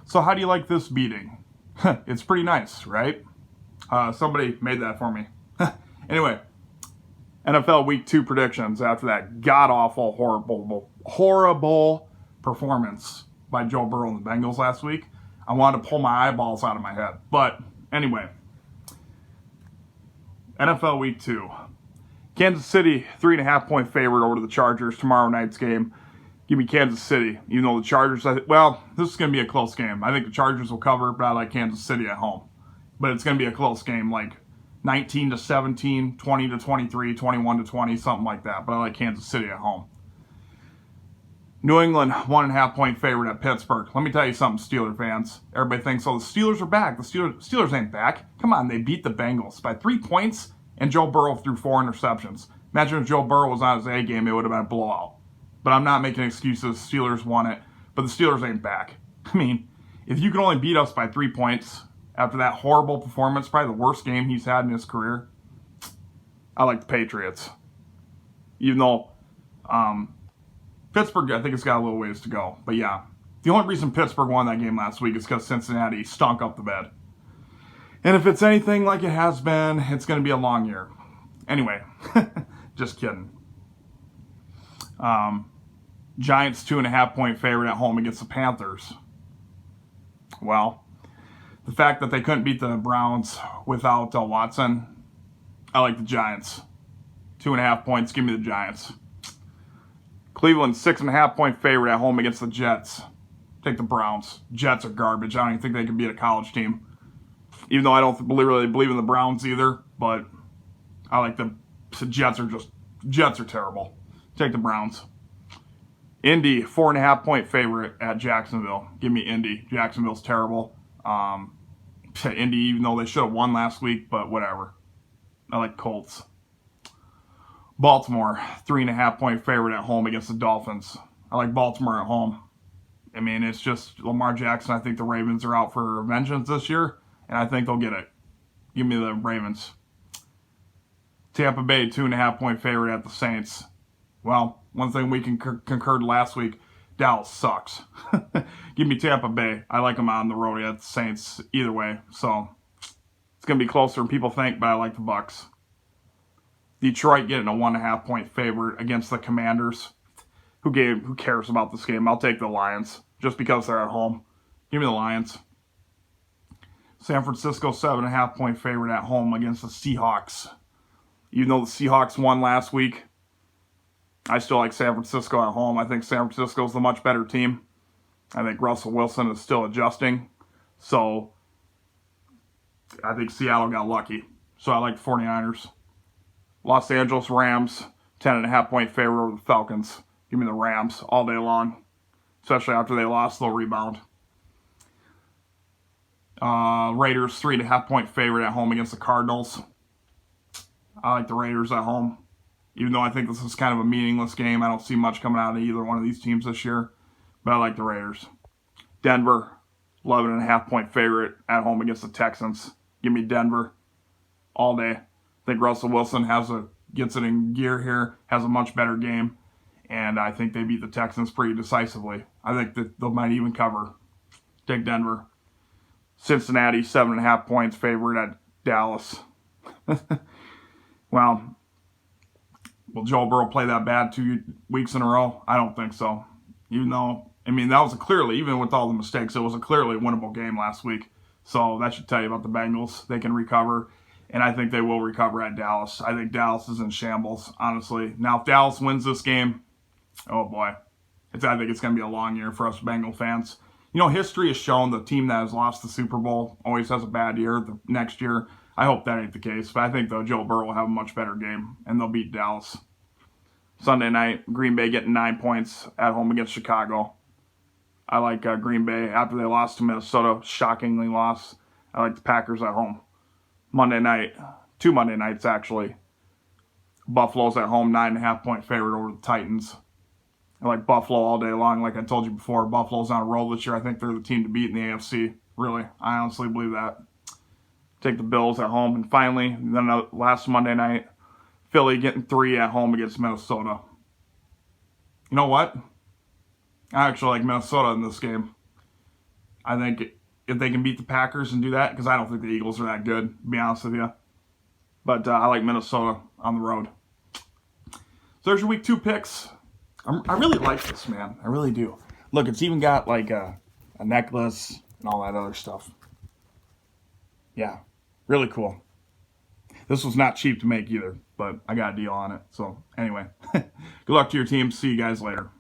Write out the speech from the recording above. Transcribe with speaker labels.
Speaker 1: So how do you like this beating? It's pretty nice, right? Somebody made that for me. Anyway, NFL Week 2 predictions after that god-awful, horrible performance by Joe Burrow and the Bengals last week. I wanted to pull my eyeballs out of my head. But anyway, NFL Week 2. Kansas City, 3.5-point favorite over the Chargers tomorrow night's game. Give me Kansas City, even though the Chargers, this is going to be a close game. I think the Chargers will cover, but I like Kansas City at home. But it's going to be a close game, like 19-17, 20-23, 21-20, something like that. But I like Kansas City at home. New England, 1.5-point favorite at Pittsburgh. Let me tell you something, Steeler fans. Everybody thinks, oh, the Steelers are back. The Steelers ain't back. Come on, they beat the Bengals by 3 points, and Joe Burrow threw 4 interceptions. Imagine if Joe Burrow was on his A game, it would have been a blowout. But I'm not making excuses. Steelers won it, but the Steelers ain't back. I mean, if you can only beat us by 3 points after that horrible performance, probably the worst game he's had in his career, I like the Patriots. Even though Pittsburgh, I think it's got a little ways to go. But yeah, the only reason Pittsburgh won that game last week is because Cincinnati stunk up the bed. And if it's anything like it has been, it's going to be a long year. Anyway, just kidding. Giants 2.5-point favorite at home against the Panthers. Well, the fact that they couldn't beat the Browns without Watson, I like the Giants. 2.5 points, give me the Giants. Cleveland 6.5-point favorite at home against the Jets. Take the Browns. Jets are garbage. I don't even think they can beat a college team. Even though I don't really believe in the Browns either, but I like the Jets are terrible. Take the Browns. Indy, 4.5-point favorite at Jacksonville. Give me Indy. Jacksonville's terrible. Indy, even though they should have won last week, but whatever. I like Colts. Baltimore, 3.5-point favorite at home against the Dolphins. I like Baltimore at home. I mean, it's just Lamar Jackson. I think the Ravens are out for vengeance this year, and I think they'll get it. Give me the Ravens. Tampa Bay, 2.5-point favorite at the Saints. Well, one thing we concurred last week, Dallas sucks. Give me Tampa Bay. I like them on the road at the Saints either way. So it's going to be closer than people think, but I like the Bucs. Detroit getting a 1.5-point favorite against the Commanders. Who cares about this game? I'll take the Lions just because they're at home. Give me the Lions. San Francisco 7.5-point favorite at home against the Seahawks. Even though the Seahawks won last week, I still like San Francisco at home. I think San Francisco's the much better team. I think Russell Wilson is still adjusting. So I think Seattle got lucky. So I like the 49ers. Los Angeles Rams, 10.5-point favorite over the Falcons. Give me the Rams all day long, especially after they lost, they'll rebound. Raiders, 3.5-point favorite at home against the Cardinals. I like the Raiders at home. Even though I think this is kind of a meaningless game, I don't see much coming out of either one of these teams this year. But I like the Raiders. Denver, 11.5-point favorite at home against the Texans. Give me Denver all day. I think Russell Wilson gets it in gear here, has a much better game, and I think they beat the Texans pretty decisively. I think that they might even cover. Take Denver. Cincinnati, 7.5 points favorite at Dallas. Well, will Joe Burrow play that bad 2 weeks in a row? I don't think so. Even though, I mean, that was even with all the mistakes, it was a clearly winnable game last week. So that should tell you about the Bengals. They can recover, and I think they will recover at Dallas. I think Dallas is in shambles, honestly. Now, if Dallas wins this game, oh boy, I think it's going to be a long year for us Bengal fans. You know, history has shown the team that has lost the Super Bowl always has a bad year the next year. I hope that ain't the case, but I think, though, Joe Burrow will have a much better game, and they'll beat Dallas. Sunday night, Green Bay getting 9 points at home against Chicago. I like Green Bay after they lost to Minnesota, shockingly lost. I like the Packers at home. Monday night, 2 Monday nights actually. Buffalo's at home, 9.5-point favorite over the Titans. I like Buffalo all day long. Like I told you before, Buffalo's on a roll this year. I think they're the team to beat in the AFC. Really, I honestly believe that. Take the Bills at home. And finally, then last Monday night, Philly getting 3 at home against Minnesota. You know what? I actually like Minnesota in this game. I think if they can beat the Packers and do that, because I don't think the Eagles are that good, to be honest with you. But I like Minnesota on the road. So there's your week 2 picks. I really like this, man. I really do. Look, it's even got like a necklace and all that other stuff. Yeah, really cool. This was not cheap to make either, but I got a deal on it. So anyway, good luck to your team. See you guys later.